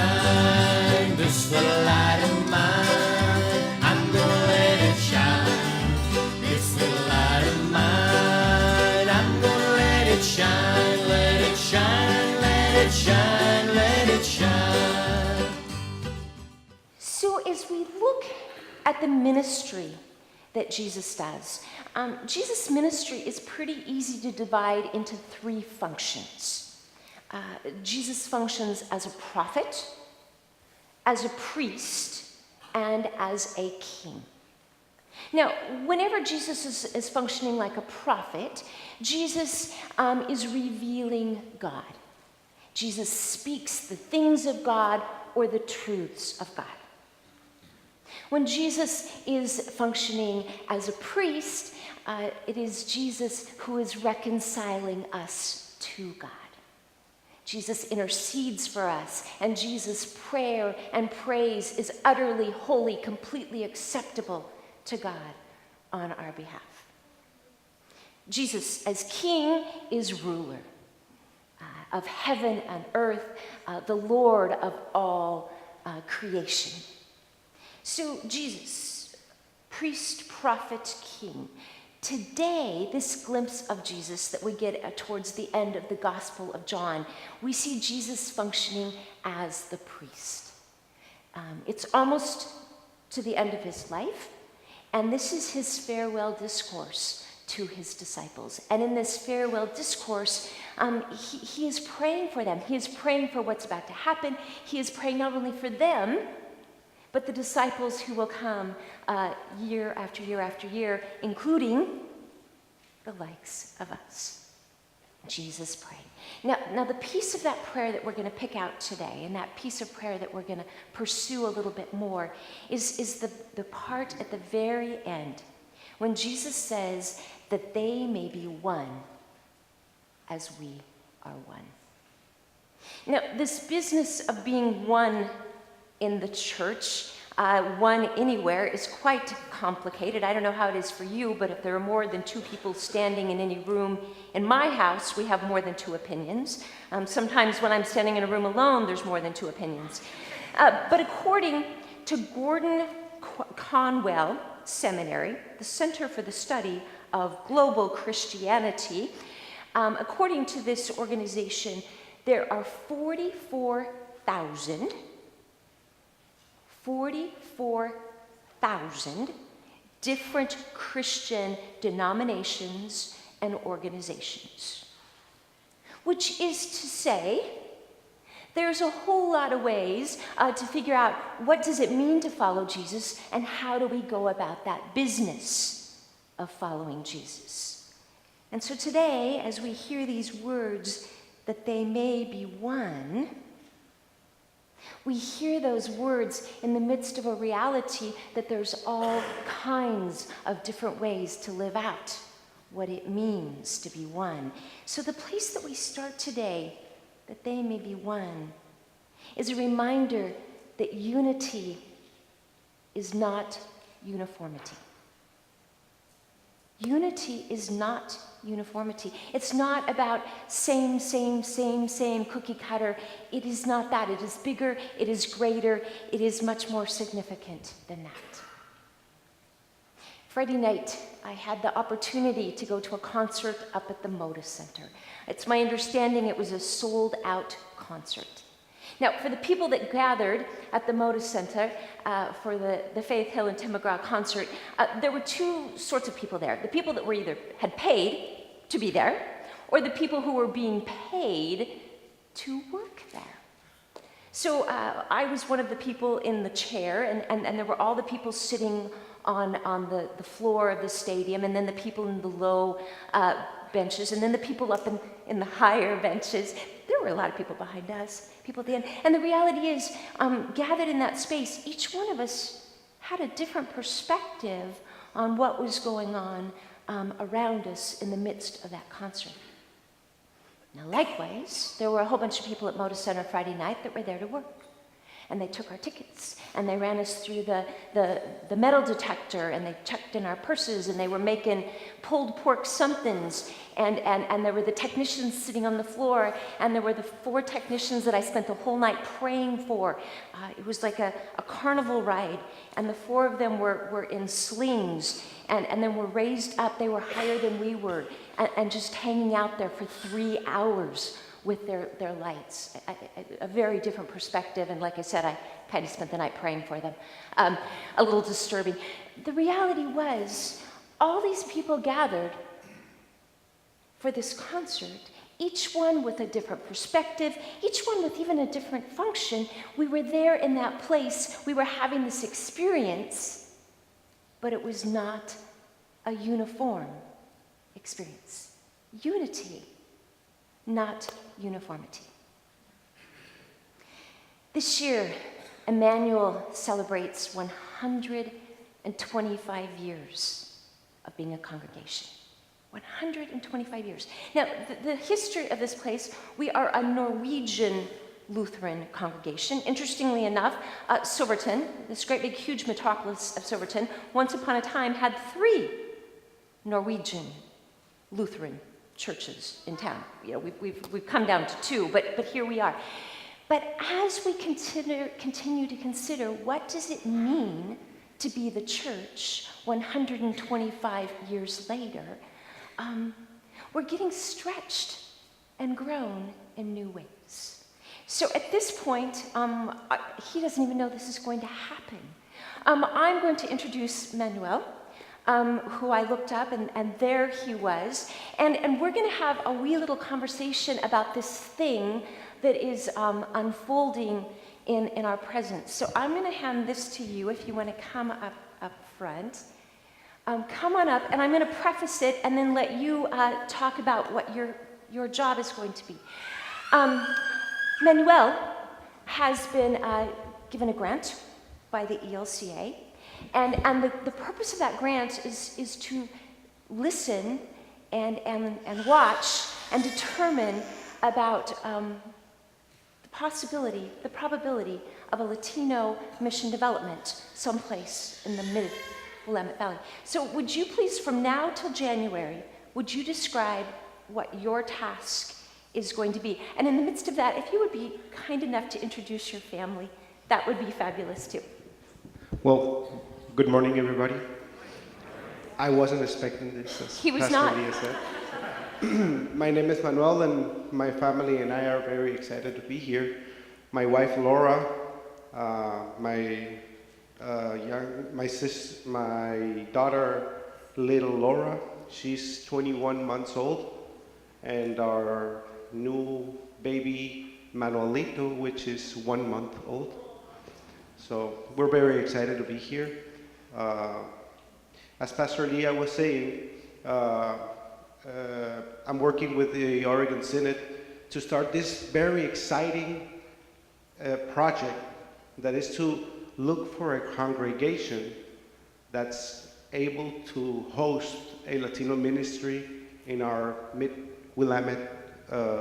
shine, this little light of mine. I'm gonna let it shine, this little light of mine. I'm gonna let it shine, let it shine, let it shine, let it shine. So as we look at the ministry that Jesus does, Jesus' ministry is pretty easy to divide into three functions. Jesus functions as a prophet, as a priest, and as a king. Now, whenever Jesus is functioning like a prophet, Jesus is revealing God. Jesus speaks the things of God or the truths of God. When Jesus is functioning as a priest, it is Jesus who is reconciling us to God. Jesus intercedes for us, and Jesus' prayer and praise is utterly holy, completely acceptable to God on our behalf. Jesus, as king, is ruler of heaven and earth, the Lord of all creation. So Jesus, priest, prophet, king. Today, this glimpse of Jesus that we get towards the end of the Gospel of John, we see Jesus functioning as the priest. It's almost to the end of his life, and this is his farewell discourse to his disciples. And in this farewell discourse, he is praying for them. He is praying for what's about to happen. He is praying not only for them, but the disciples who will come year after year after year, including the likes of us. Jesus prayed. Now the piece of that prayer that we're going to pick out today, and that piece of prayer that we're going to pursue a little bit more, is the part at the very end, when Jesus says that they may be one as we are one. Now, this business of being one in the church, one anywhere, is quite complicated. I don't know how it is for you, but if there are more than two people standing in any room in my house, we have more than two opinions. Sometimes when I'm standing in a room alone, there's more than two opinions. But according to Gordon Conwell Seminary, the Center for the Study of Global Christianity, according to this organization, there are 44,000 different Christian denominations and organizations. Which is to say, there's a whole lot of ways to figure out what does it mean to follow Jesus and how do we go about that business of following Jesus. And so today, as we hear these words, that they may be one, we hear those words in the midst of a reality that there's all kinds of different ways to live out what it means to be one. So the place that we start today, that they may be one, is a reminder that unity is not uniformity. Unity is not uniformity. It's not about same, cookie cutter. It is not that. It is bigger, it is greater, it is much more significant than that. Friday night, I had the opportunity to go to a concert up at the Moda Center. It's my understanding it was a sold-out concert. Now, for the people that gathered at the Moda Center for the Faith Hill and Tim McGraw concert, there were two sorts of people there. The people that were either had paid to be there, or the people who were being paid to work there. So I was one of the people in the chair, and there were all the people sitting on the floor of the stadium, and then the people in the low benches, and then the people up in the higher benches. There were a lot of people behind us, people at the end. And the reality is, gathered in that space, each one of us had a different perspective on what was going on around us in the midst of that concert. Now, likewise, there were a whole bunch of people at Moda Center Friday night that were there to work. And they took our tickets, and they ran us through the metal detector, and they checked in our purses, and they were making pulled pork somethings, and there were the technicians sitting on the floor, and there were the 4 technicians that I spent the whole night praying for. It was like a carnival ride, and the 4 of them were in slings, and then were raised up. They were higher than we were, and just hanging out there for 3 hours with their lights. A very different perspective, and like I said, I kind of spent the night praying for them. A little disturbing. The reality was, all these people gathered for this concert, each one with a different perspective, each one with even a different function. We were there in that place, we were having this experience, but it was not a uniform experience. Unity, not uniformity. This year, Immanuel celebrates 125 years of being a congregation. 125 years. Now, the history of this place, we are a Norwegian Lutheran congregation. Interestingly enough, Silverton, this great big huge metropolis of Silverton, once upon a time had 3 Norwegian Lutheran churches in town. You know, we've come down to 2, but here we are. But as we continue to consider, what does it mean to be the church 125 years later, we're getting stretched and grown in new ways. So at this point, he doesn't even know this is going to happen. I'm going to introduce Manuel, who I looked up, and there he was. And we're going to have a wee little conversation about this thing that is unfolding in our presence. So I'm going to hand this to you if you want to come up front. Come on up, and I'm going to preface it and then let you talk about what your job is going to be. Manuel has been given a grant by the ELCA, and the purpose of that grant is to listen and watch and determine about the probability of a Latino mission development someplace in the mid-Willamette Valley. So would you please, from now till January, would you describe what your task is going to be? And in the midst of that, if you would be kind enough to introduce your family, that would be fabulous too. Well, good morning, everybody. I wasn't expecting this, as He was Pastor not. Leah said. My name is Manuel, and my family and I are very excited to be here. My wife, Laura, my daughter, little Laura, she's 21 months old, and our new baby, Manuelito, which is 1 month old. So we're very excited to be here. As Pastor Leah was saying, I'm working with the Oregon Synod to start this very exciting project that is to look for a congregation that's able to host a Latino ministry in our mid-Willamette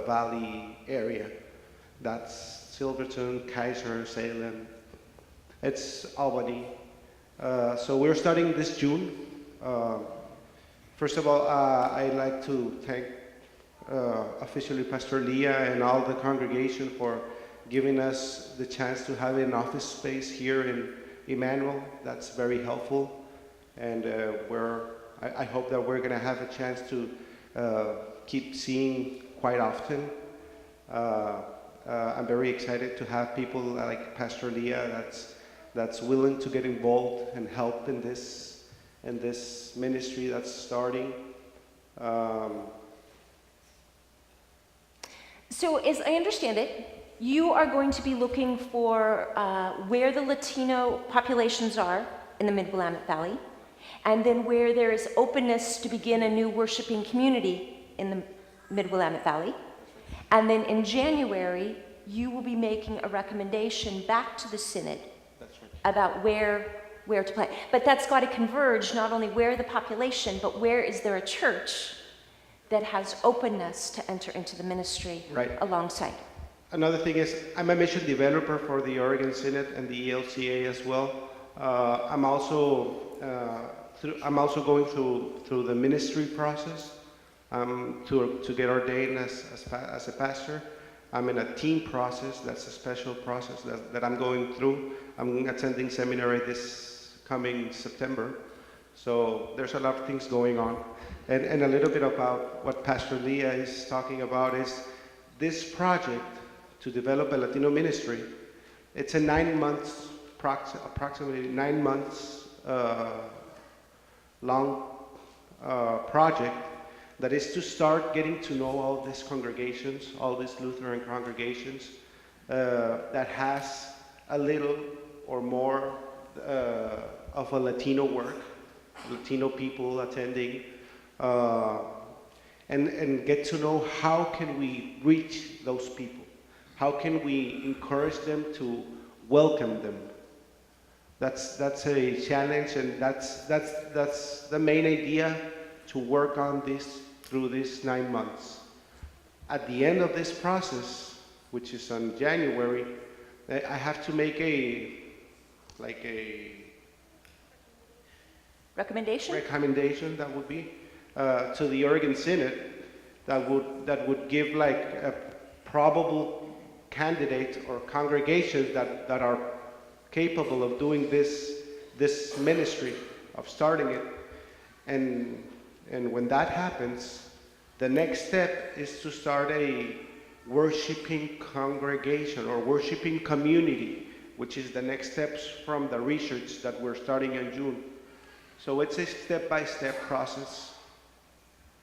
Valley area. That's Silverton, Kaiser, Salem. It's Albany. So we're starting this June. First of all, I'd like to thank officially Pastor Leah and all the congregation for giving us the chance to have an office space here in Immanuel. That's very helpful. And I hope that we're going to have a chance to keep seeing quite often. I'm very excited to have people like Pastor Leah that's willing to get involved and help in this ministry that's starting. So as I understand it, you are going to be looking for where the Latino populations are in the Mid-Willamette Valley, and then where there is openness to begin a new worshiping community in the Mid-Willamette Valley. And then in January, you will be making a recommendation back to the Synod about where to plant. But that's got to converge not only where the population, but where is there a church that has openness to enter into the ministry alongside. Another thing is, I'm a mission developer for the Oregon Synod and the ELCA as well. I'm also going through the ministry process to get ordained as a pastor. I'm in a team process. That's a special process that I'm going through. I'm attending seminary this coming September. So there's a lot of things going on. And a little bit about what Pastor Leah is talking about is this project to develop a Latino ministry. It's a 9 months, approximately 9 months long project that is to start getting to know all these congregations, all these Lutheran congregations that has a little or more of a Latino work, Latino people attending, and get to know how can we reach those people. How can we encourage them to welcome them? That's a challenge, and that's the main idea, to work on this through these 9 months. At the end of this process, which is on January, I have to make a recommendation that would be to the Oregon Synod that would give like a probable candidate or congregations that are capable of doing this ministry, of starting it. And when that happens, the next step is to start a worshiping congregation or worshiping community, which is the next steps from the research that we're starting in June. So it's a step-by-step process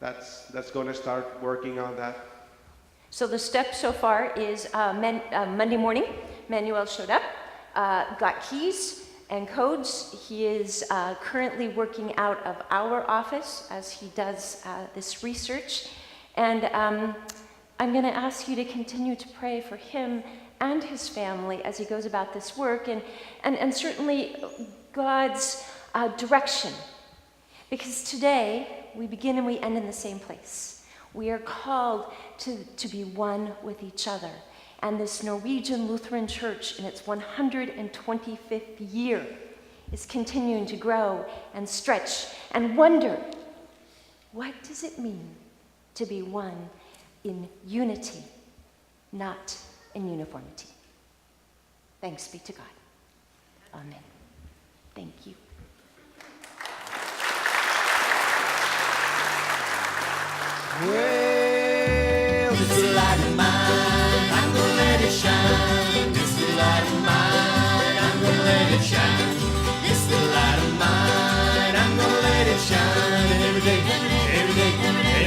that's going to start working on that. So the step so far is Monday morning, Manuel showed up, got keys and codes. He is currently working out of our office as he does this research. And I'm going to ask you to continue to pray for him and his family as he goes about this work, and certainly God's direction. Because today, we begin and we end in the same place. We are called to be one with each other. And this Norwegian Lutheran Church, in its 125th year, is continuing to grow and stretch and wonder, what does it mean to be one in unity, not in uniformity? Thanks be to God. Amen. Thank you. Well, this light of mine, I'm gonna let it shine. This light of mine, I'm gonna let it shine. This light of mine, I'm gonna let it shine. And every day, every day, every day,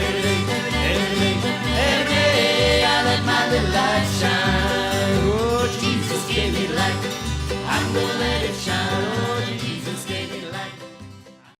every day, every day, I let my little light shine. Oh, Jesus gave me light, I'm gonna let it shine.